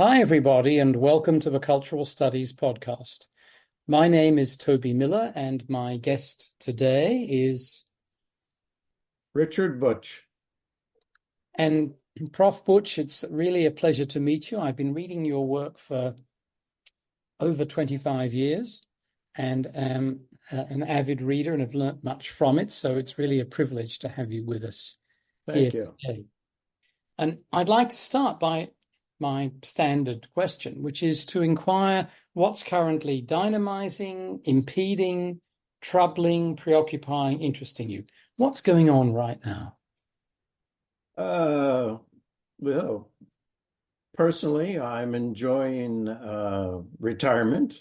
Hi, everybody, and welcome to the Cultural Studies podcast. My name is Toby Miller, and my guest today is Richard Butsch. and Prof. Butch. It's really a pleasure to meet you. I've been reading your work for over 25 years and am an avid reader and have learnt much from it. So it's really a privilege to have you with us here Thank you. today. And I'd like to start by my standard question, which is to inquire what's currently dynamizing, impeding, troubling, preoccupying, interesting you. What's going on right now? Well, personally, I'm enjoying retirement.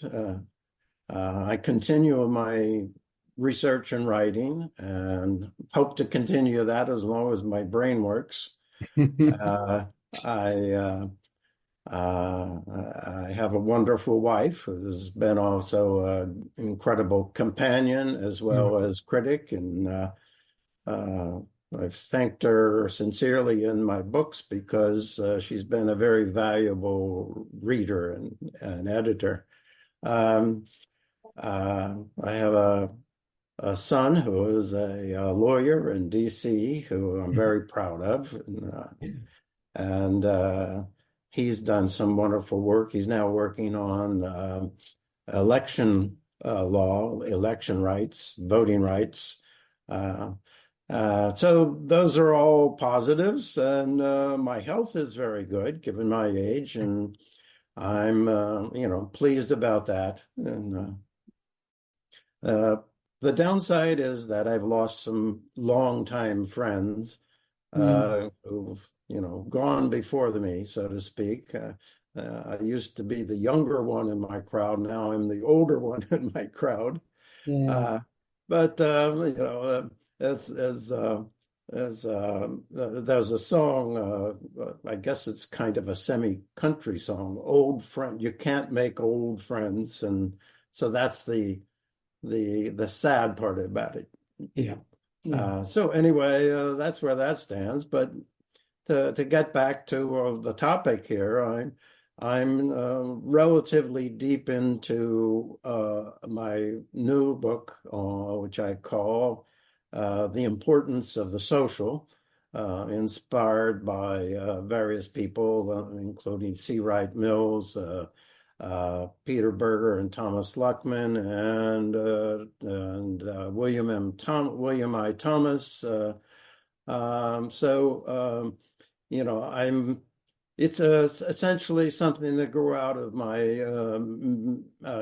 I continue my research and writing and hope to continue that as long as my brain works. Uh, I I have a wonderful wife who has been also an incredible companion as well as critic, and uh, I've thanked her sincerely in my books because she's been a very valuable reader and editor. Um, I have a son who is a lawyer in DC who I'm very proud of, and he's done some wonderful work. He's now working on election law, election rights, voting rights. Uh, so those are all positives, and my health is very good given my age, and I'm pleased about that. And uh, the downside is that I've lost some longtime friends who've gone before me, so to speak. I used to be the younger one in my crowd. Now I'm the older one in my crowd. Yeah. Uh, but there's a song. I guess it's kind of a semi-country song. Old friend, you can't make old friends, and so that's the sad part about it. Yeah. Yeah. So anyway, that's where that stands. But to get back to the topic here, I'm relatively deep into my new book, which I call "The Importance of the Social," inspired by various people, including C. Wright Mills, Peter Berger, and Thomas Luckman, and William I. Thomas. I'm it's essentially something that grew out of my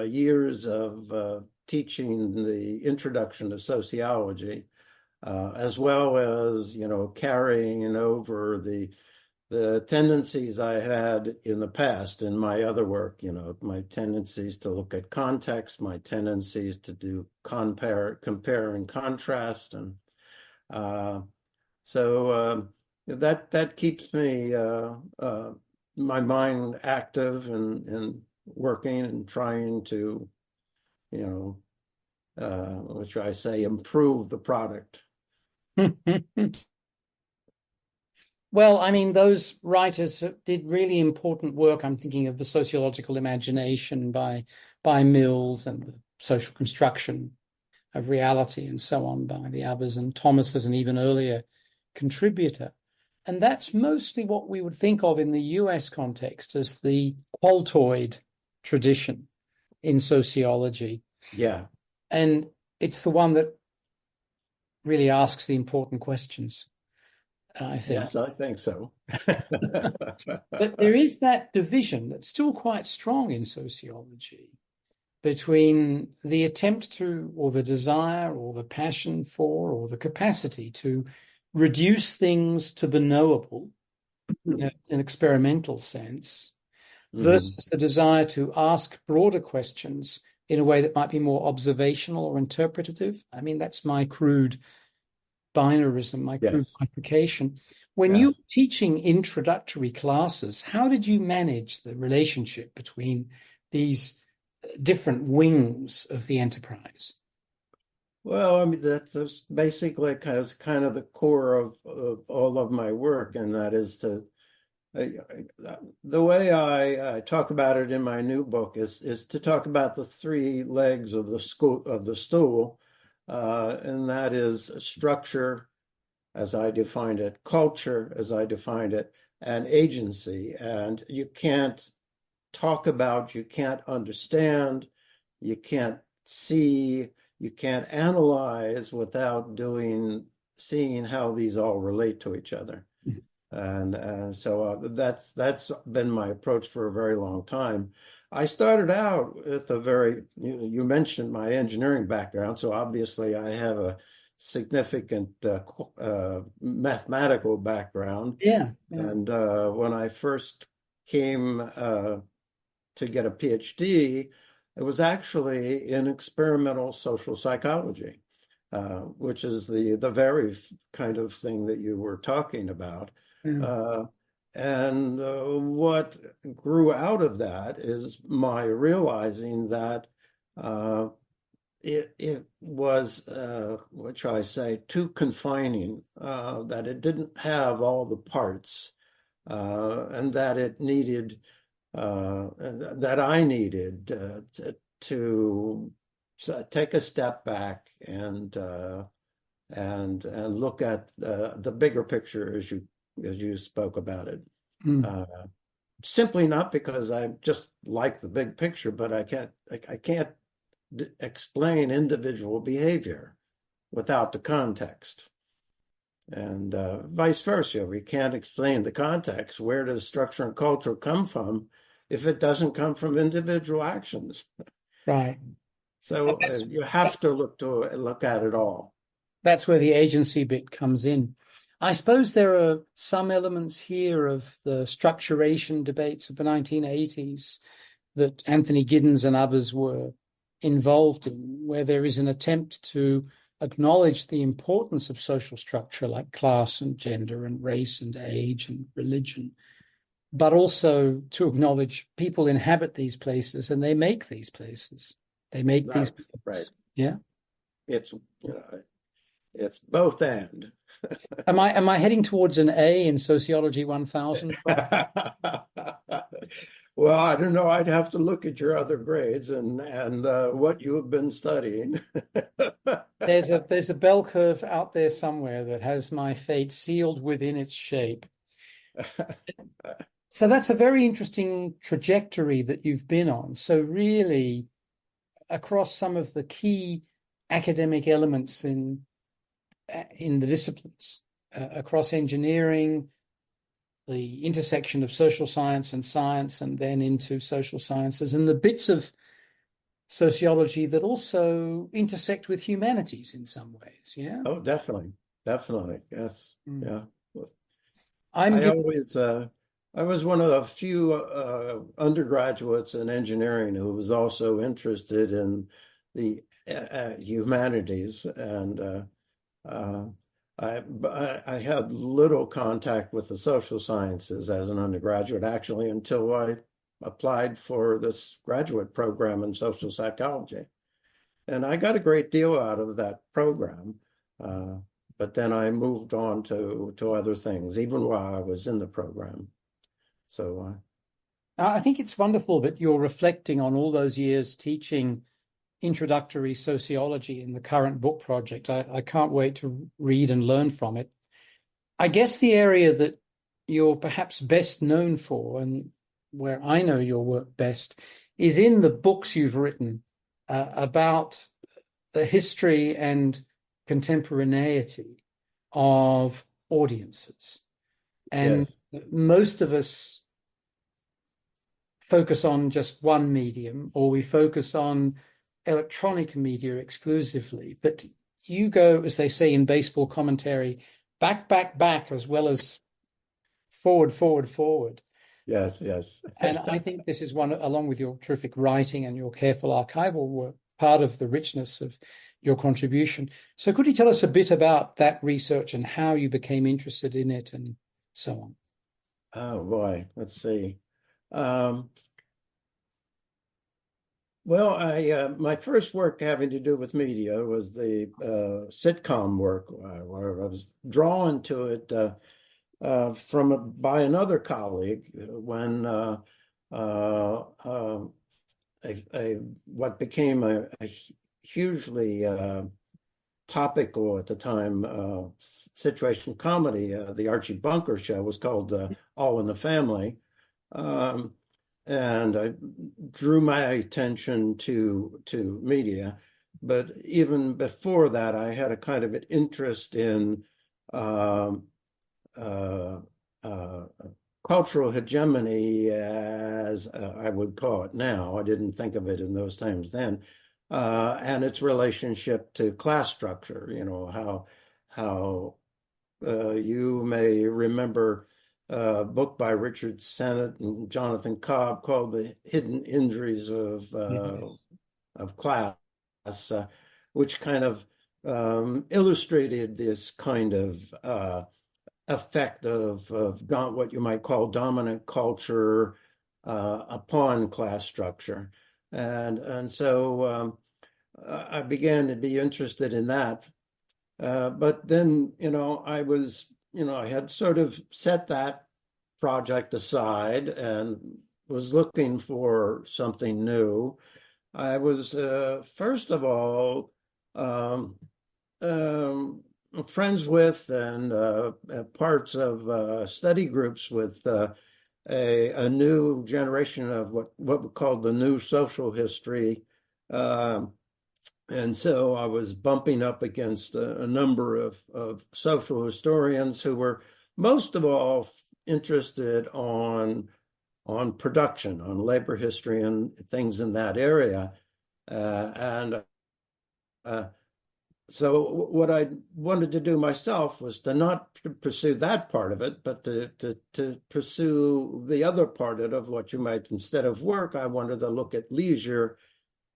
years of teaching the introduction to sociology, as well as carrying over the tendencies I had in the past in my other work. My tendencies to look at context, my tendencies to do compare and contrast, and so that keeps me my mind active and working and trying to, what should I say, improve the product. Well, I mean, those writers did really important work. I'm thinking of the sociological imagination by Mills and the social construction of reality and so on by the others, and Thomas as an even earlier contributor. And that's mostly what we would think of in the US context as the Poltoid tradition in sociology. Yeah. And it's the one that really asks the important questions, I think. Yes, I think so. But there is that division that's still quite strong in sociology between the attempt to, or the desire, or the passion for, or the capacity to reduce things to the knowable in an experimental sense, versus the desire to ask broader questions in a way that might be more observational or interpretative. I mean, that's my crude binarism, my crude Yes. bifurcation. When you were Yes. teaching introductory classes, how did you manage the relationship between these different wings of the enterprise? Well, I mean, that's basically kind of the core of all of my work, and that is to The way I talk about it in my new book is to talk about the three legs of the stool, and that is structure, as I defined it, culture, as I defined it, and agency. And you can't talk about, you can't understand, you can't see, you can't analyze without seeing how these all relate to each other. And so that's been my approach for a very long time. I started out with you mentioned my engineering background, so obviously I have a significant mathematical background. Yeah, yeah. And when I first came to get a PhD, it was actually in experimental social psychology, which is the very kind of thing that you were talking about. Yeah. And what grew out of that is my realizing that it was, what shall I say, too confining, that it didn't have all the parts, and that it needed, that I needed to take a step back and look at the bigger picture as you spoke about it. Mm. Simply not because I just like the big picture, but I can't explain individual behavior without the context. And vice versa. We can't explain the context. Where does structure and culture come from if it doesn't come from individual actions? Right. So you have to look at it all. That's where the agency bit comes in. I suppose there are some elements here of the structuration debates of the 1980s that Anthony Giddens and others were involved in, where there is an attempt to acknowledge the importance of social structure like class and gender and race and age and religion, but also to acknowledge people inhabit these places and they make these places. They make these places. Right. Yeah. It's it's both and. Am I heading towards an A in Sociology 1000? Well, I don't know. I'd have to look at your other grades and what you have been studying. There's a bell curve out there somewhere that has my fate sealed within its shape. So that's a very interesting trajectory that you've been on. So really, across some of the key academic elements in the disciplines, across engineering, the intersection of social science, and then into social sciences, and the bits of sociology that also intersect with humanities in some ways. Yeah. Oh, definitely. Definitely. Yes. Yeah. I was one of the few undergraduates in engineering who was also interested in the humanities, and I had little contact with the social sciences as an undergraduate, actually, until I applied for this graduate program in social psychology. And I got a great deal out of that program. But then I moved on to other things, even while I was in the program. So I think it's wonderful that you're reflecting on all those years teaching introductory sociology in the current book project. I can't wait to read and learn from it. I guess the area that you're perhaps best known for, and where I know your work best, is in the books you've written about the history and contemporaneity of audiences. And yes, most of us focus on just one medium, or we focus on electronic media exclusively. But you go, as they say in baseball commentary, back, back, back, as well as forward, forward, forward. yes, yes. And I think this is one, along with your terrific writing and your careful archival work, part of the richness of your contribution. So could you tell us a bit about that research and how you became interested in it and so on? Oh boy, let's see. Well, my first work having to do with media was the sitcom work, where I was drawn to it by another colleague when what became a hugely topical at the time situation comedy. The Archie Bunker show was called All in the Family. Um, and I drew my attention to media. But even before that, I had a kind of an interest in um, uh, uh, cultural hegemony, as I would call it now. I didn't think of it in those terms then, and its relationship to class structure. You know how you may remember a book by Richard Sennett and Jonathan Cobb called "The Hidden Injuries of Class," which kind of illustrated this kind of effect of what you might call dominant culture upon class structure. And so I began to be interested in that. But then, I had sort of set that project aside and was looking for something new. I was, first of all, um, um, friends with and parts of study groups with a new generation of what we call the new social history. Um, and so I was bumping up against a number of social historians who were most of all interested on production, on labor history and things in that area. And So what I wanted to do myself was to not pursue that part of it, but to pursue the other part of what you might, instead of work, I wanted to look at leisure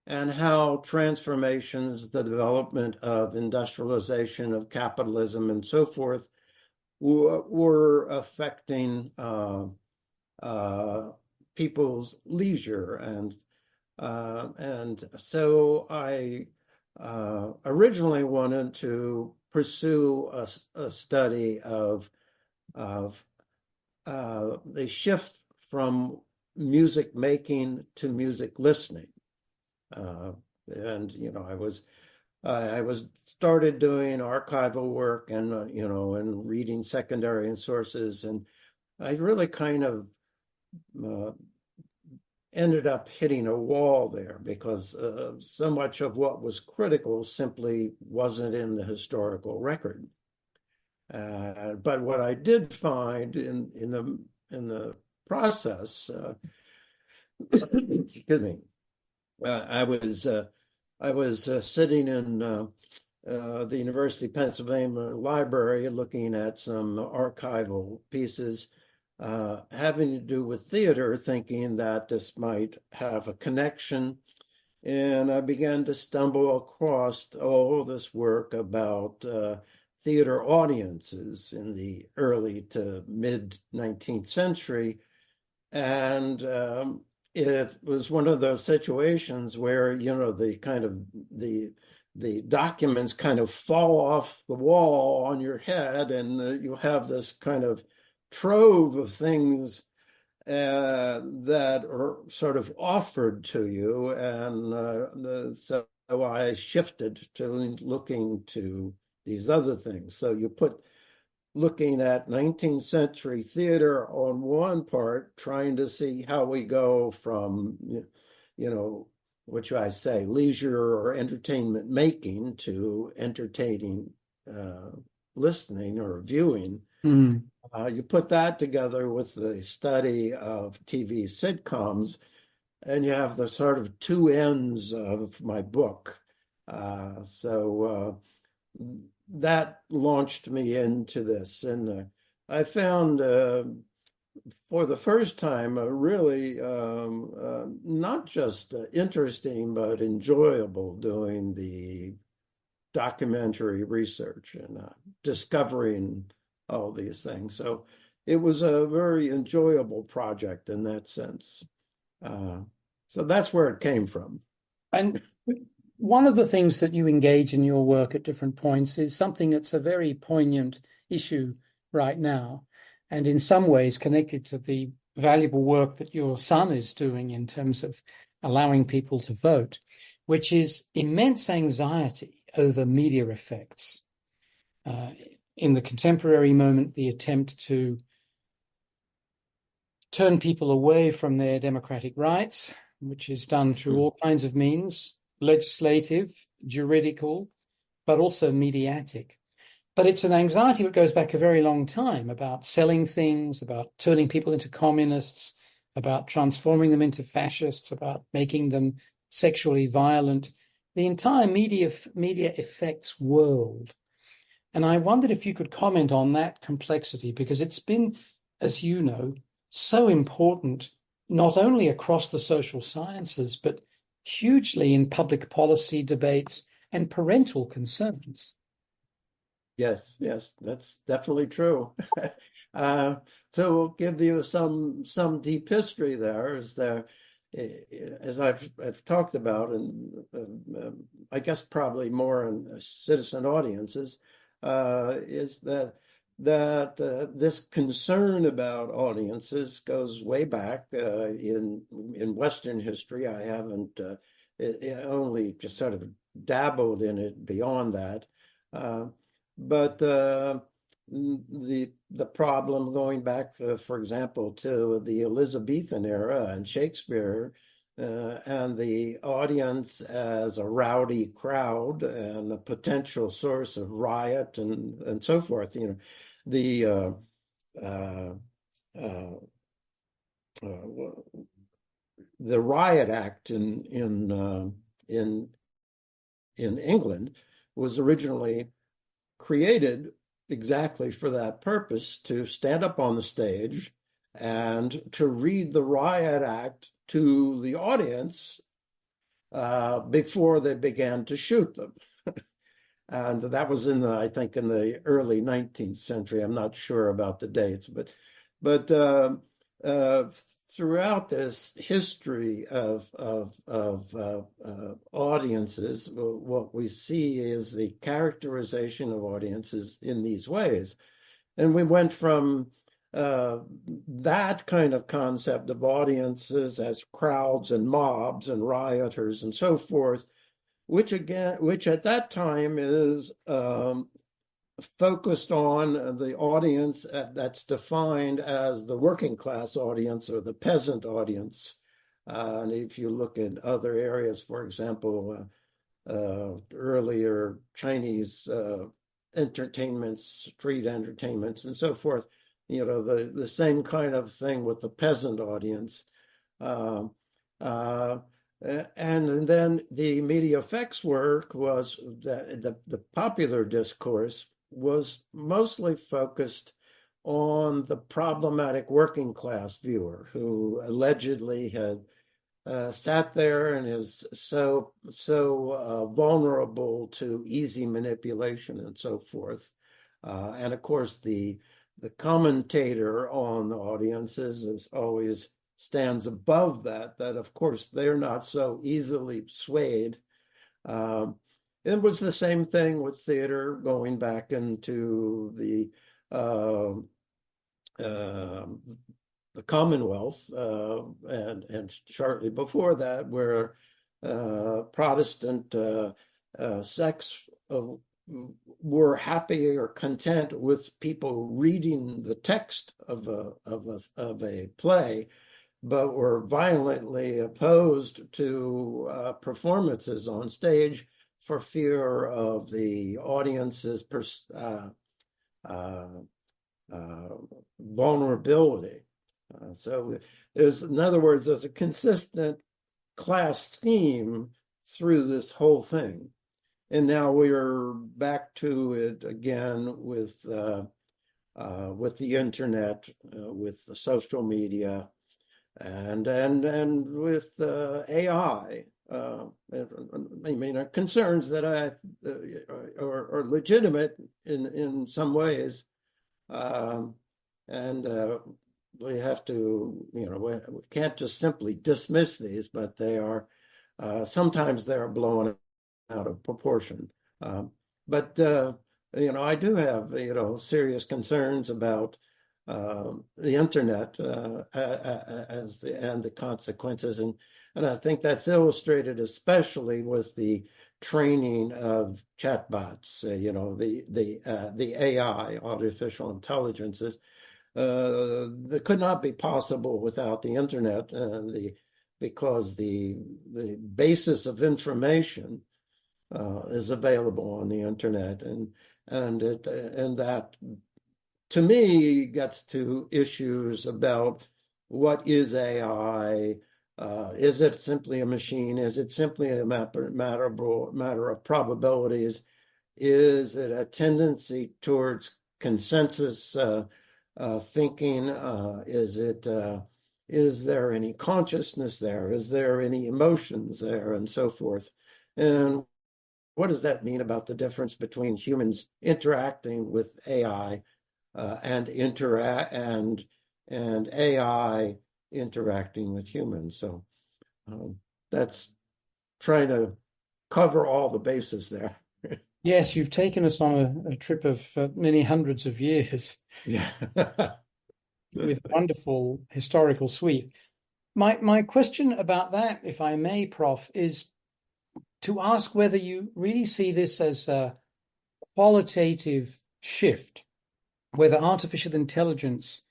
and how transformations, the development of industrialization, of capitalism, and so forth, were affecting people's leisure. And so I originally wanted to pursue a study of the shift from music making to music listening. And I was started doing archival work and and reading secondary and sources, and I really kind of ended up hitting a wall there because so much of what was critical simply wasn't in the historical record. But what I did find in the process, excuse me, I was sitting in the University of Pennsylvania library looking at some archival pieces having to do with theater, thinking that this might have a connection. And I began to stumble across all this work about theater audiences in the early to mid 19th century. And it was one of those situations where, the documents kind of fall off the wall on your head, and you have this kind of trove of things that are sort of offered to you. And so I shifted to looking to these other things. So you put looking at 19th century theater on one part, trying to see how we go from, what should I say, leisure or entertainment making to entertaining listening or viewing. Mm. You put that together with the study of TV sitcoms, and you have the sort of two ends of my book. So that launched me into this. And I found for the first time a really not just interesting, but enjoyable doing the documentary research and discovering all these things. So it was a very enjoyable project in that sense. So that's where it came from. And one of the things that you engage in your work at different points is something that's a very poignant issue right now, and in some ways connected to the valuable work that your son is doing in terms of allowing people to vote, which is immense anxiety over media effects. In the contemporary moment, the attempt to turn people away from their democratic rights, which is done through all kinds of means, legislative, juridical, but also mediatic. But it's an anxiety that goes back a very long time about selling things, about turning people into communists, about transforming them into fascists, about making them sexually violent, the entire media effects world. And I wondered if you could comment on that complexity, because it's been, as you know, so important, not only across the social sciences, but hugely in public policy debates and parental concerns. Yes, that's definitely true. So we'll give you some deep history there. As I've talked about, and I guess probably more in citizen audiences, is that this concern about audiences goes way back in Western history. I haven't only just sort of dabbled in it beyond that. But the problem going back, for example, to the Elizabethan era and Shakespeare, and the audience as a rowdy crowd and a potential source of riot and so forth. You know, the Riot Act in England was originally created exactly for that purpose, to stand up on the stage and to read the Riot Act to the audience before they began to shoot them. And that was I think in the early 19th century. I'm not sure about the dates, but throughout this history of audiences, what we see is the characterization of audiences in these ways. And we went from that kind of concept of audiences as crowds and mobs and rioters and so forth, which at that time is focused on the audience that's defined as the working class audience or the peasant audience. And if you look at other areas, for example, earlier Chinese entertainments, street entertainments, and so forth, you know, the same kind of thing with the peasant audience. And then the media effects work was that the popular discourse was mostly focused on the problematic working class viewer who allegedly had sat there and is so vulnerable to easy manipulation and so forth. And of course, the commentator on the audiences is always stands above that of course they're not so easily swayed. It was the same thing with theater going back into the Commonwealth, and shortly before that, where Protestant sects were happy or content with people reading the text of a play, but were violently opposed to performances on stage for fear of the audience's vulnerability. So in other words, there's a consistent class theme through this whole thing. And now we're back to it again with the internet, with the social media, and with AI. I mean, concerns that are legitimate in some ways, and we have to, you know, we can't just simply dismiss these, but they are sometimes they are blown out of proportion. But you know, I do have, you know, serious concerns about the internet and the consequences, and I think that's illustrated especially with the training of chatbots. The AI, artificial intelligences, that could not be possible without the internet, because the basis of information is available on the internet, and that to me gets to issues about what is AI. Is it simply a machine? Is it simply a matter of probabilities? Is it a tendency towards consensus thinking? Is there any consciousness there? Is there any emotions there, and so forth? And what does that mean about the difference between humans interacting with AI and AI interacting with humans? So that's trying to cover all the bases there. Yes, you've taken us on a trip of many hundreds of years Yeah. with a wonderful historical sweep. My question about that, if I may, Prof, is to ask whether you really see this as a qualitative shift, whether artificial intelligence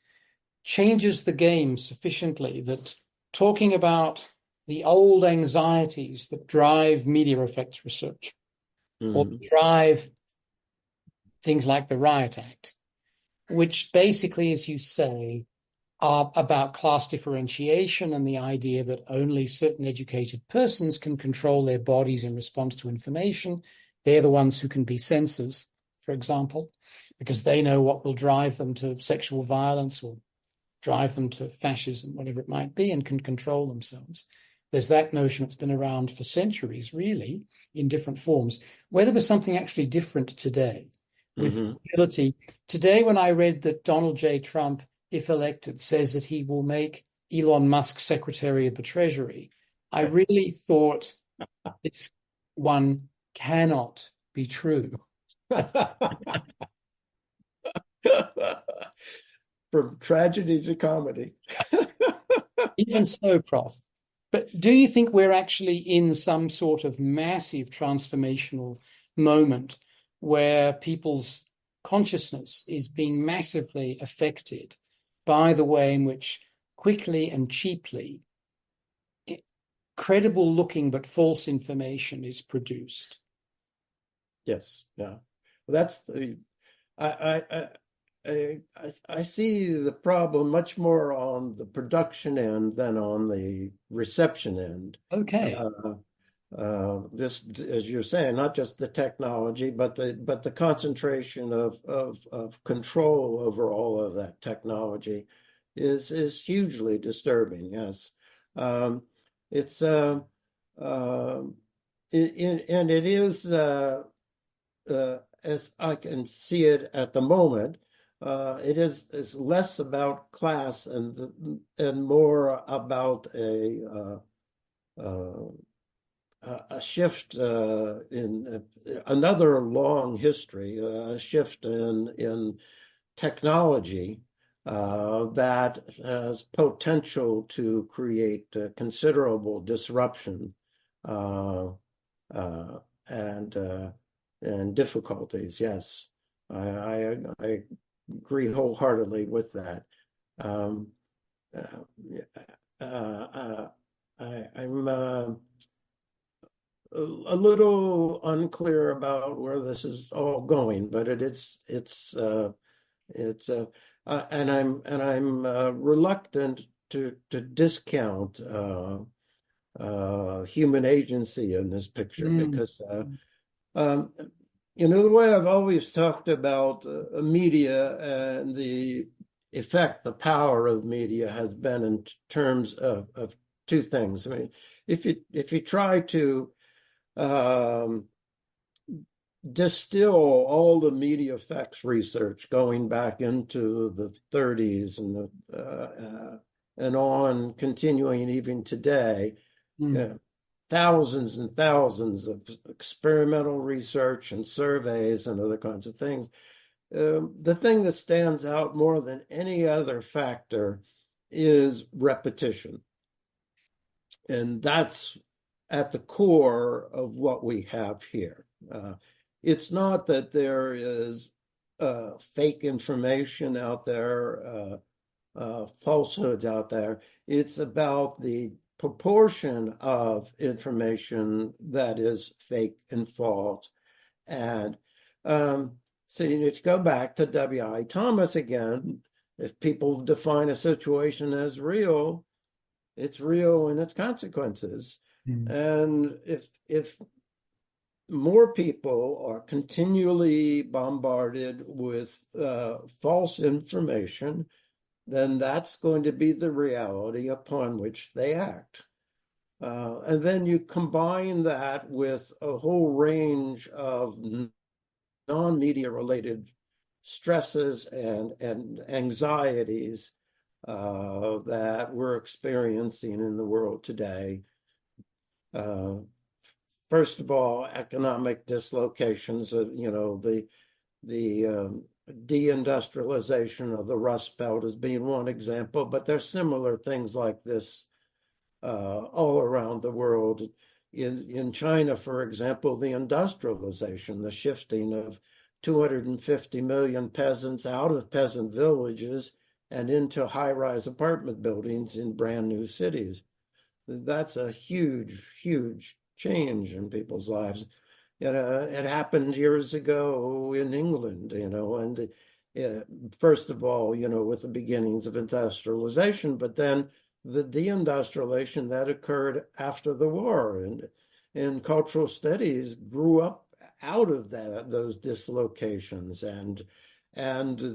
changes the game sufficiently that talking about the old anxieties that drive media effects research or drive things like the Riot Act, which basically, as you say, are about class differentiation and the idea that only certain educated persons can control their bodies in response to information. They're the ones who can be censors, for example, because they know what will drive them to sexual violence or drive them to fascism, whatever it might be, and can control themselves. There's that notion that's been around for centuries, really, in different forms. Whether there's something actually different today with ability. Today, when I read that Donald J. Trump, if elected, says that he will make Elon Musk Secretary of the Treasury, I really thought this one cannot be true. From tragedy to comedy. Even so, Prof. But do you think we're actually in some sort of massive transformational moment where people's consciousness is being massively affected by the way in which quickly and cheaply credible looking but false information is produced? Yes, yeah. Well, that's the I see the problem much more on the production end than on the reception end. Okay. Just as you're saying, not just the technology, but the concentration of control over all of that technology is hugely disturbing. Yes, it's and it is as I can see it at the moment. It is less about class and more about a shift in another long history, a shift in technology that has potential to create considerable disruption and difficulties. Yes, I agree wholeheartedly with that. I'm a little unclear about where this is all going, but and I'm reluctant to discount human agency in this picture because the way I've always talked about media and the effect, the power of media has been in terms of two things. I mean, if you try to distill all the media effects research going back into the 30s and on, continuing even today, thousands and thousands of experimental research and surveys and other kinds of things. the thing that stands out more than any other factor is repetition. And that's at the core of what we have here. It's not that there is fake information out there, falsehoods out there. It's about the proportion of information that is fake and false. And so you need to go back to W.I. Thomas again. If people define a situation as real, it's real in its consequences. And if more people are continually bombarded with false information, then that's going to be the reality upon which they act. And then you combine that with a whole range of non-media related stresses and anxieties that we're experiencing in the world today. First of all, economic dislocations, the deindustrialization of the Rust Belt as being one example, but there's similar things like this all around the world. In China, for example, the industrialization, the shifting of 250 million peasants out of peasant villages and into high-rise apartment buildings in brand new cities. That's a huge, huge change in people's lives. It happened years ago in England, and first of all, with the beginnings of industrialization, but then the deindustrialization that occurred after the war, and cultural studies grew up out of those dislocations and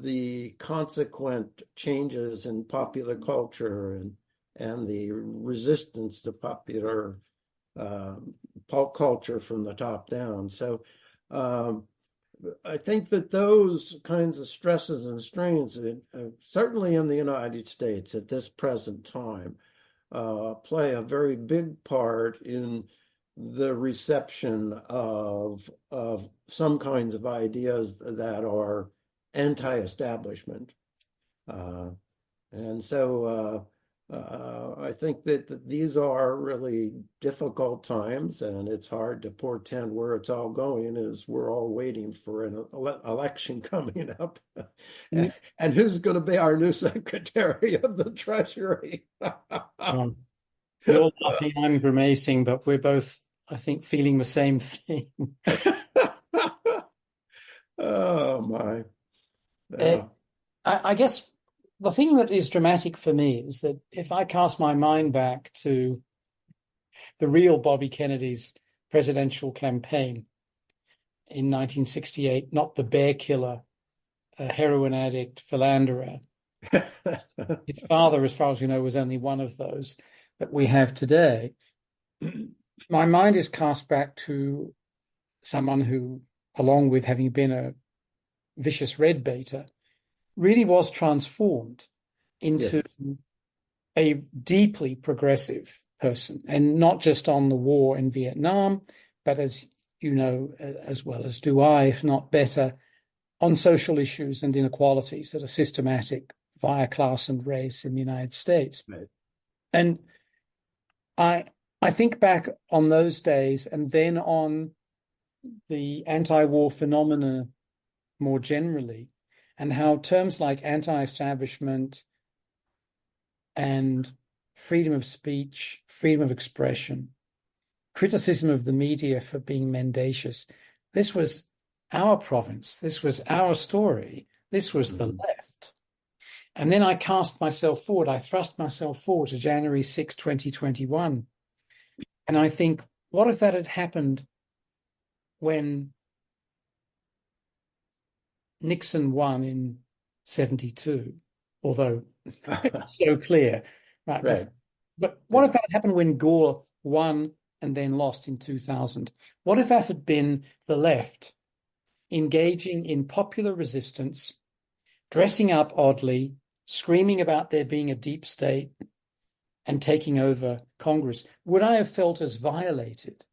the consequent changes in popular culture and the resistance to popular pop culture from the top down. So I think that those kinds of stresses and strains, certainly in the United States at this present time, play a very big part in the reception of some kinds of ideas that are anti-establishment. And so I think that these are really difficult times, and it's hard to portend where it's all going as we're all waiting for an election coming up. And who's going to be our new Secretary of the Treasury? You're laughing, I'm grimacing, but we're both, I think, feeling the same thing. Oh, my. I guess the thing that is dramatic for me is that if I cast my mind back to the real Bobby Kennedy's presidential campaign in 1968, not the bear killer, heroin addict, philanderer. His father, as far as we know, was only one of those that we have today. My mind is cast back to someone who, along with having been a vicious red baiter, really was transformed into a deeply progressive person, and not just on the war in Vietnam, but as you know, as well as do I, if not better, on social issues and inequalities that are systematic via class and race in the United States. Right. And I think back on those days, and then on the anti-war phenomena more generally, and how terms like anti-establishment and freedom of speech, freedom of expression, criticism of the media for being mendacious, this was our province, this was our story, this was the left. And then I thrust myself forward to January 6, 2021. And I think, what if that had happened when Nixon won in 72, although it's so clear, right? But what if that happened when Gore won and then lost in 2000? What if that had been the left engaging in popular resistance, dressing up oddly, screaming about there being a deep state and taking over Congress? Would I have felt as violated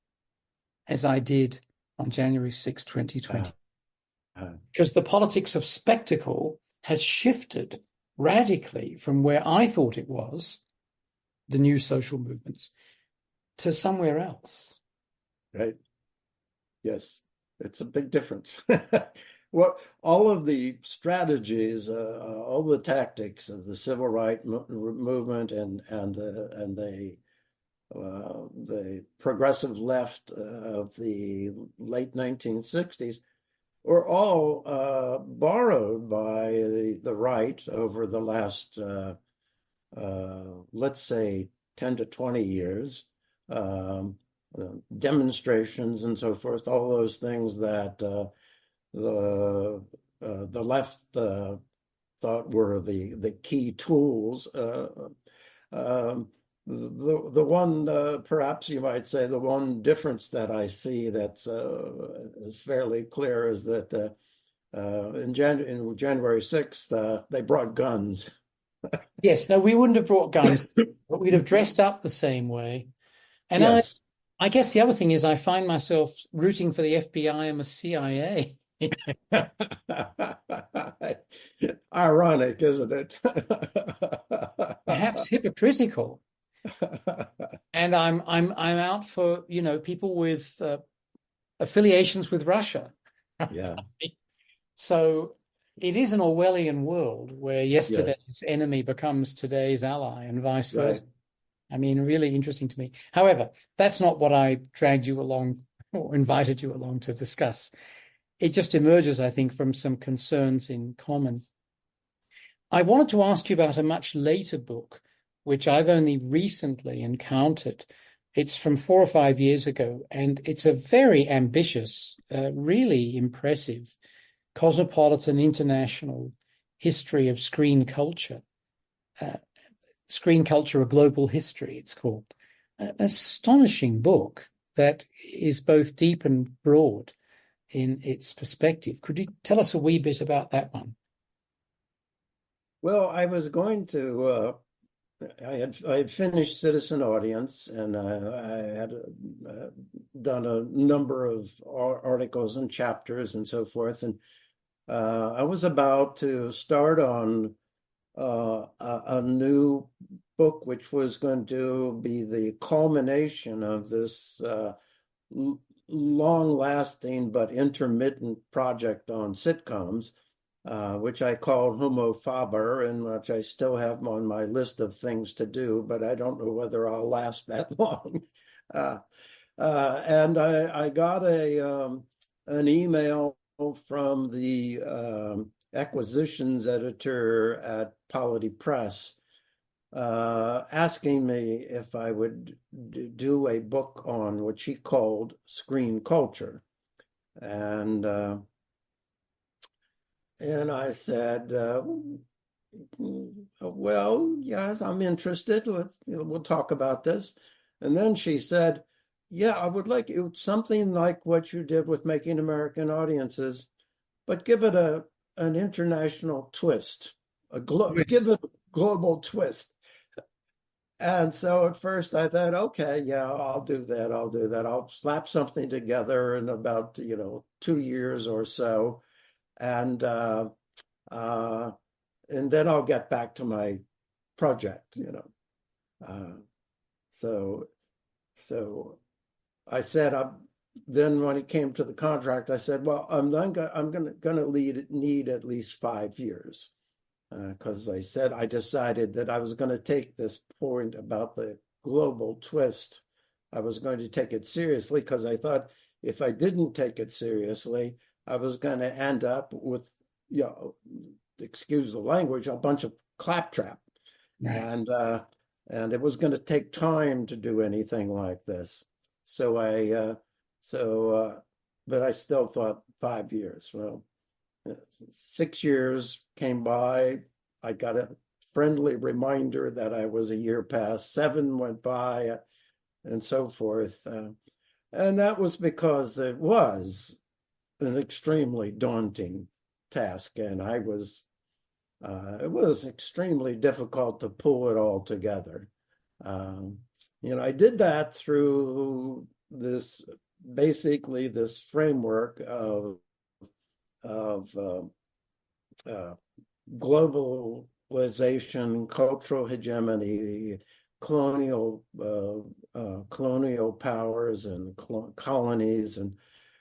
as I did on January 6, 2020? because the politics of spectacle has shifted radically from where I thought it was, the new social movements, to somewhere else. Right. Yes, it's a big difference. Well, all of the strategies, all the tactics of the civil rights movement and the progressive left of the late 1960s were all borrowed by the right over the last, let's say, 10 to 20 years. Demonstrations and so forth, all those things that the left thought were the key tools. The one, perhaps you might say, the one difference that I see that's is fairly clear is that in January 6th, they brought guns. Yes, no, we wouldn't have brought guns, but we'd have dressed up the same way. And Yes. I guess the other thing is I find myself rooting for the FBI and the CIA. Ironic, isn't it? Perhaps hypocritical. And I'm out for, people with affiliations with Russia. Yeah. So it is an Orwellian world where yesterday's Yes. enemy becomes today's ally and vice versa. Right. I mean, really interesting to me. However, that's not what I dragged you along or invited you along to discuss. It just emerges, I think, from some concerns in common. I wanted to ask you about a much later book, which I've only recently encountered. It's from 4 or 5 years ago, and it's a very ambitious, really impressive cosmopolitan international history of screen culture. Screen Culture, A Global History, it's called. An astonishing book that is both deep and broad in its perspective. Could you tell us a wee bit about that one? Well, I was going to. I had finished Citizen Audience, and I had done a number of articles and chapters and so forth, and I was about to start on a new book, which was going to be the culmination of this long-lasting but intermittent project on sitcoms, which I called Homo Faber, and which I still have on my list of things to do, but I don't know whether I'll last that long. And I got an email from the acquisitions editor at Polity Press asking me if I would do a book on what she called screen culture. And I said, well, yes, I'm interested. We'll talk about this. And then she said, yeah, I would like it something like what you did with Making American Audiences, but give it an international twist, give it a global twist. And so at first I thought, okay, yeah, I'll do that. I'll slap something together in about, 2 years or so. And then I'll get back to my project, So I said, then when it came to the contract, I said, well, I'm gonna need at least 5 years, because I decided that I was going to take this point about the global twist. I was going to take it seriously, because I thought if I didn't take it seriously, I was going to end up with, excuse the language, a bunch of claptrap. Right. And it was going to take time to do anything like this. But I still thought 5 years. Well, 6 years came by. I got a friendly reminder that I was a year past. 7 went by, and so forth. And that was because it was an extremely daunting task, and it was extremely difficult to pull it all together. I did that through this framework of of globalization, cultural hegemony, colonial powers and colonies,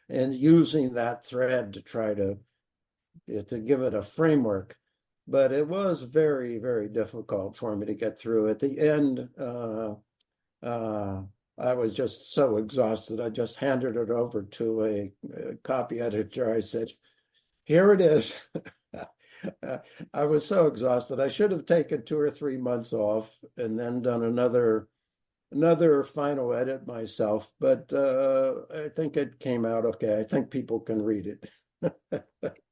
and using that thread to try to give it a framework. But it was very, very difficult for me to get through. At the end, I was just so exhausted. I just handed it over to a copy editor. I said, "Here it is." I was so exhausted. I should have taken 2 or 3 months off and then done another final edit myself. But I think it came out okay. I think people can read it.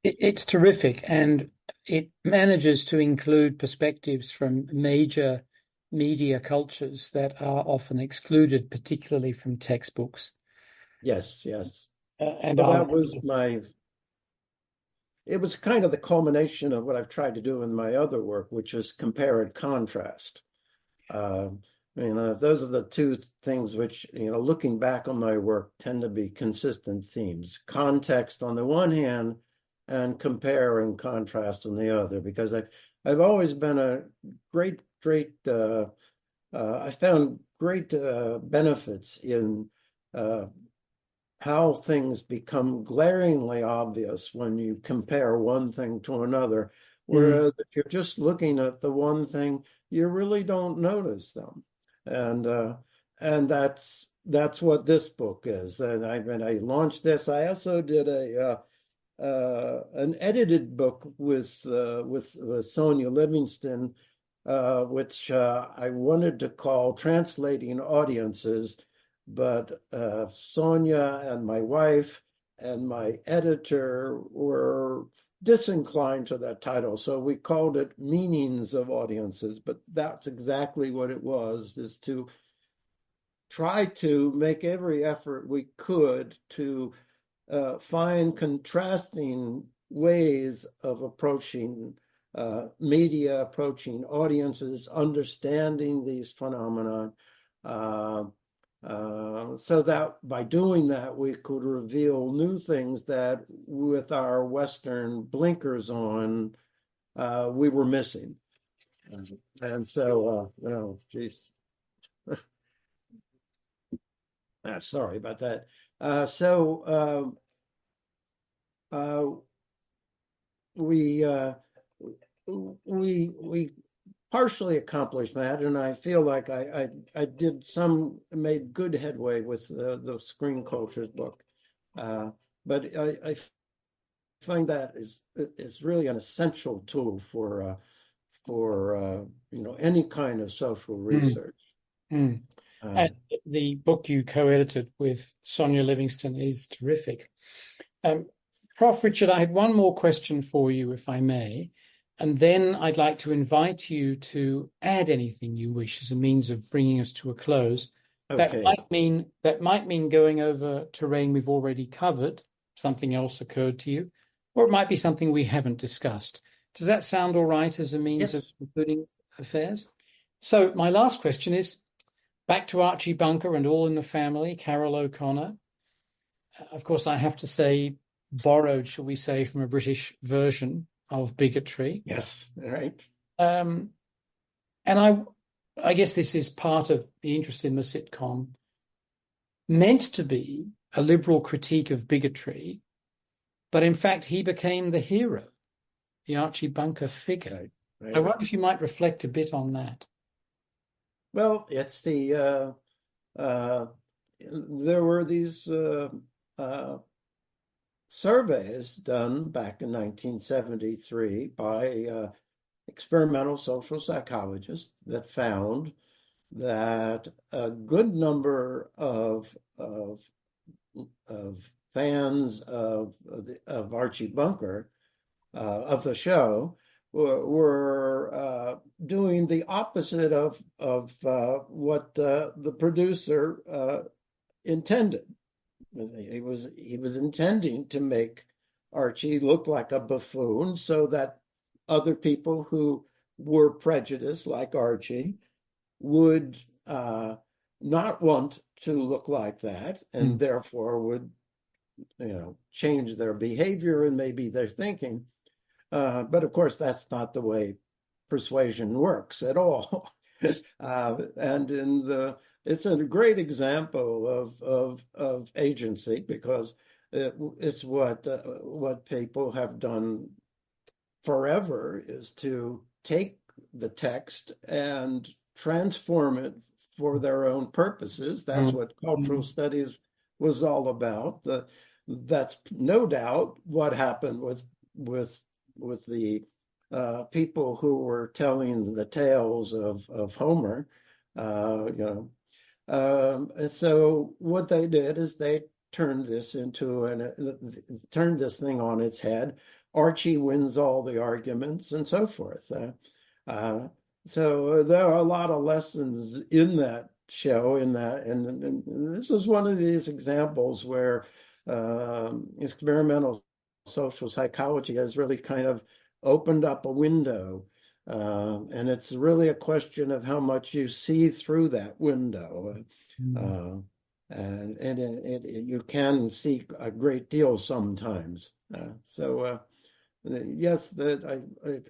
It's terrific, and it manages to include perspectives from major media cultures that are often excluded, particularly from textbooks. Yes, yes. And Well, it was kind of the culmination of what I've tried to do in my other work, which is compare and contrast. Those are the two things which, looking back on my work, tend to be consistent themes. Context on the one hand, and compare and contrast on the other, because I've always been a great I found great benefits in how things become glaringly obvious when you compare one thing to another. Whereas if you're just looking at the one thing, you really don't notice them. And that's what this book is. And I launched this. I also did an edited book with Sonia Livingston, which I wanted to call Translating Audiences. But Sonia and my wife and my editor were disinclined to that title. So we called it Meanings of Audiences. But that's exactly what it was, is to try to make every effort we could to find contrasting ways of approaching media, approaching audiences, understanding these phenomena. So that by doing that, we could reveal new things that with our Western blinkers on, we were missing. And so, geez. Sorry about that. We partially accomplished that, and I feel like I made good headway with the Screen Cultures book, but I find that is really an essential tool for any kind of social research. And the book you co-edited with Sonia Livingston is terrific. Prof. Richard, I had one more question for you, if I may. And then I'd like to invite you to add anything you wish as a means of bringing us to a close. Okay. That might mean going over terrain we've already covered, something else occurred to you, or it might be something we haven't discussed. Does that sound all right as a means of concluding affairs? So my last question is, back to Archie Bunker and All in the Family, Carol O'Connor. Of course, I have to say, borrowed, shall we say, from a British version of bigotry. Yes, right. And I guess this is part of the interest in the sitcom, meant to be a liberal critique of bigotry, but in fact he became the hero, the Archie Bunker figure. Right. I wonder if you might reflect a bit on that. Well, it's there were these surveys done back in 1973 by experimental social psychologists that found that a good number of fans of Archie Bunker, of the show, were doing the opposite of what the producer intended. He was intending to make Archie look like a buffoon so that other people who were prejudiced, like Archie, would not want to look like that, and therefore would change their behavior and maybe their thinking. But of course, that's not the way persuasion works at all. And it's a great example of agency, because it's what people have done forever, is to take the text and transform it for their own purposes. That's what cultural studies was all about. That's no doubt what happened with the people who were telling the tales of Homer. So what they did is they turned this thing on its head. Archie wins all the arguments and so forth. So there are a lot of lessons in that show, and this is one of these examples where experimental social psychology has really kind of opened up a window, and it's really a question of how much you see through that window, and you can see a great deal sometimes. Yes, that I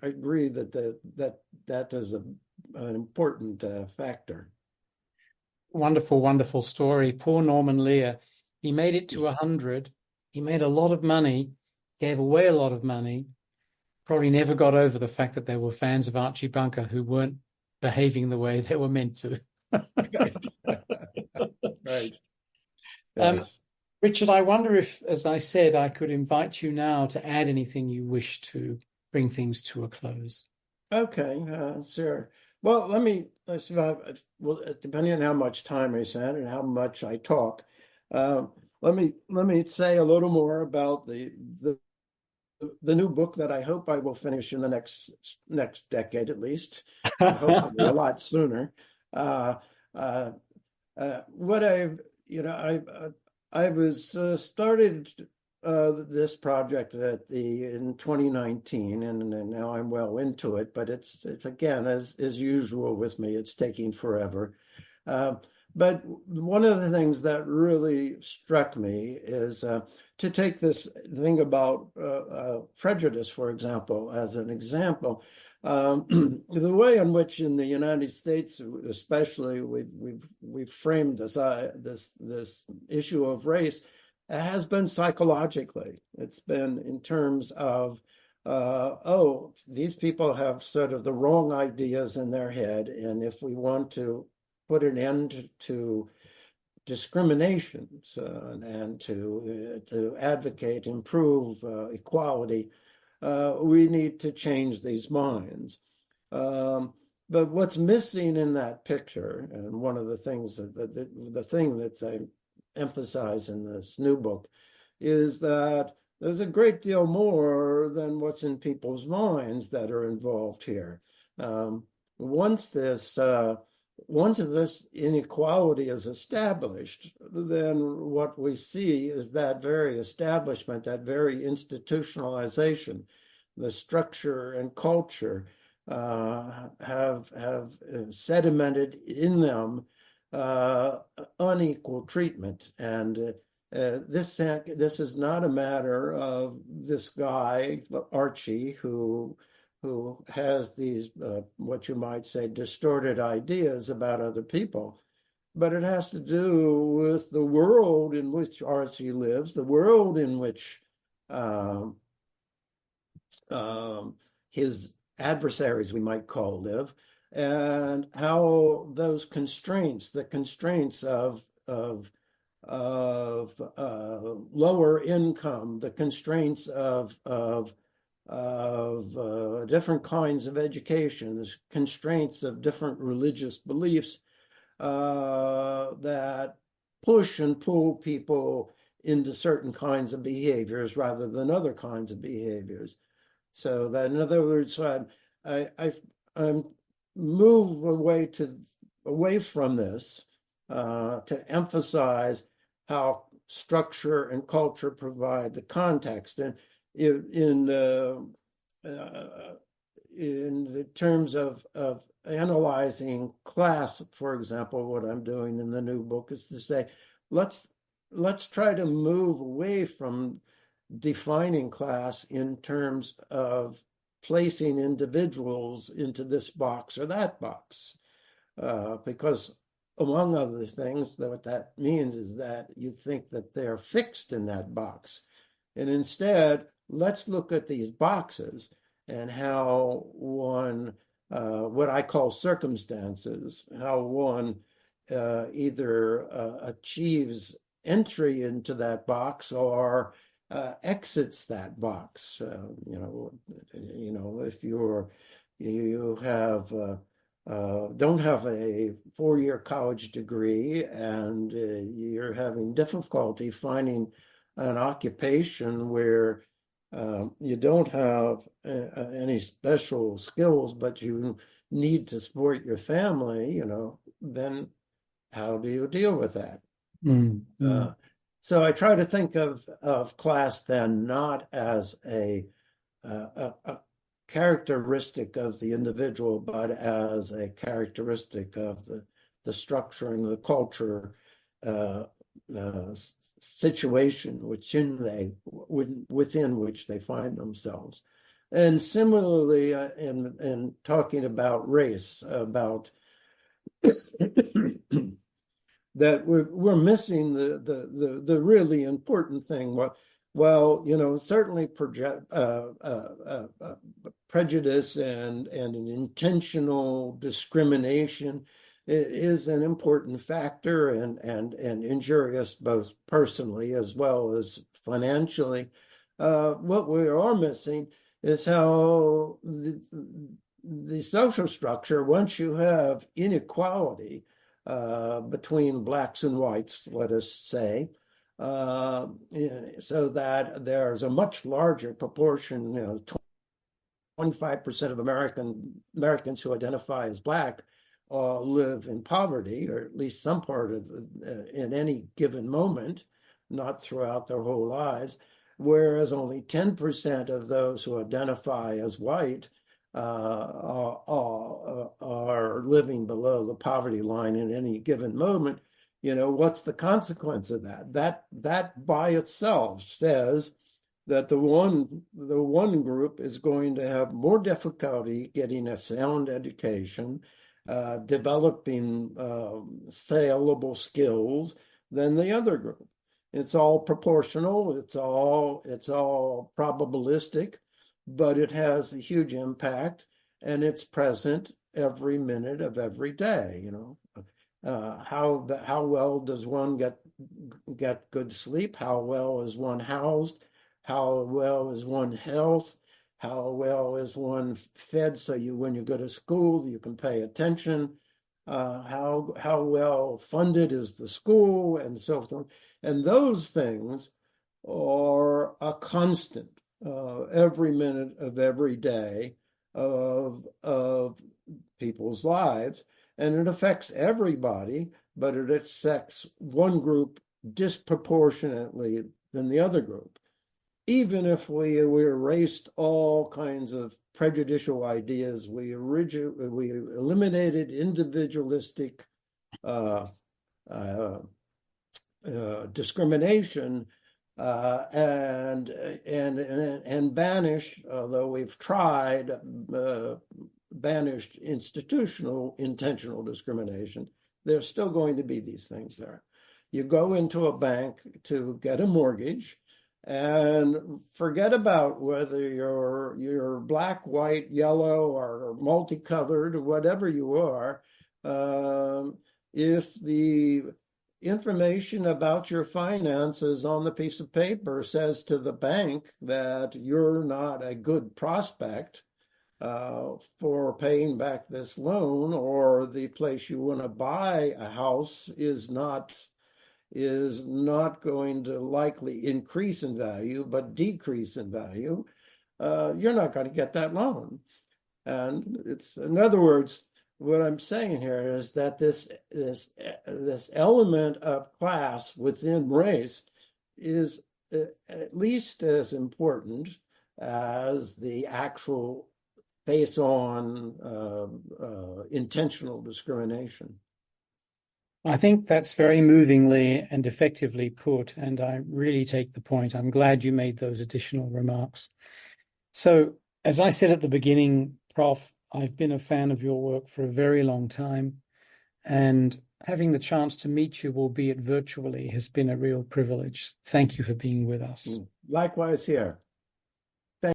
agree that is an important factor. Wonderful, wonderful story. Poor Norman Lear. He made it to 100. He made a lot of money, gave away a lot of money, probably never got over the fact that there were fans of Archie Bunker who weren't behaving the way they were meant to. Right. Yes. Richard, I wonder if, as I said, I could invite you now to add anything you wish to bring things to a close. Okay, sure. Well, depending on how much time I spend and how much I talk, let me say a little more about the new book that I hope I will finish in the next decade at least. Hopefully a lot sooner. What I was started this project in 2019, and now I'm well into it. But it's again, as usual with me, it's taking forever. But one of the things that really struck me is to take this thing about prejudice, for example, as an example. The way in which in the United States, especially, we've framed this issue of race has been psychologically. It's been in terms of, these people have sort of the wrong ideas in their head, and if we want to put an end to discriminations and to advocate, improve equality, we need to change these minds. But what's missing in that picture, and one of the things the thing that I emphasize in this new book, is that there's a great deal more than what's in people's minds that are involved here. Once this inequality is established, then what we see is that very establishment, that very institutionalization, the structure and culture have sedimented in them unequal treatment. And this is not a matter of this guy, Archie, who has these, what you might say, distorted ideas about other people. But it has to do with the world in which Archie lives, the world in which his adversaries, we might call, live, and how those constraints, the constraints of lower income, the constraints of different kinds of education, the constraints of different religious beliefs that push and pull people into certain kinds of behaviors rather than other kinds of behaviors. So that, in other words, I'm move away from this to emphasize how structure and culture provide the context, and in the terms of analyzing class, for example. What I'm doing in the new book is to say, let's let's try to move away from defining class in terms of placing individuals into this box or that box. Because among other things, what that means is that you think that they're fixed in that box. And instead, let's look at these boxes and how one, what I call circumstances, how one either achieves entry into that box or exits that box. If you have don't have a 4-year college degree and you're having difficulty finding an occupation where you don't have any special skills, but you need to support your family, then how do you deal with that? So I try to think of class then not as a characteristic of the individual, but as a characteristic of the structure and the culture situation within which they find themselves. And similarly, in talking about race, about that we're missing the really important thing. Well, certainly prejudice and an intentional discrimination is an important factor and injurious both personally as well as financially. What we are missing is how the social structure, once you have inequality between blacks and whites, let us say, so that there's a much larger proportion, 25% of Americans who identify as black live in poverty, or at least some part of in any given moment, not throughout their whole lives, whereas only 10% of those who identify as white are living below the poverty line in any given moment. What's the consequence of that? That by itself says that the one group is going to have more difficulty getting a sound education, developing saleable skills than the other group. It's all proportional. It's all probabilistic, but it has a huge impact, and it's present every minute of every day. How well does one get good sleep? How well is one housed? How well is one health? How well is one fed so when you go to school you can pay attention? How well funded is the school, and so forth? And those things are a constant every minute of every day of people's lives, and it affects everybody, but it affects one group disproportionately than the other group. Even if we erased all kinds of prejudicial ideas, we eliminated individualistic discrimination and banished, although we've tried, banished institutional intentional discrimination. There's still going to be these things there. You go into a bank to get a mortgage and forget about whether you're black, white, yellow, or multicolored, or whatever you are. If the information about your finances on the piece of paper says to the bank that you're not a good prospect for paying back this loan, or the place you want to buy a house is not going to likely increase in value, but decrease in value, you're not going to get that loan. And it's, in other words, what I'm saying here is that this element of class within race is at least as important as the actual face-on intentional discrimination. I think that's very movingly and effectively put, and I really take the point. I'm glad you made those additional remarks. So, as I said at the beginning, Prof, I've been a fan of your work for a very long time, and having the chance to meet you, albeit virtually, has been a real privilege. Thank you for being with us. Likewise here.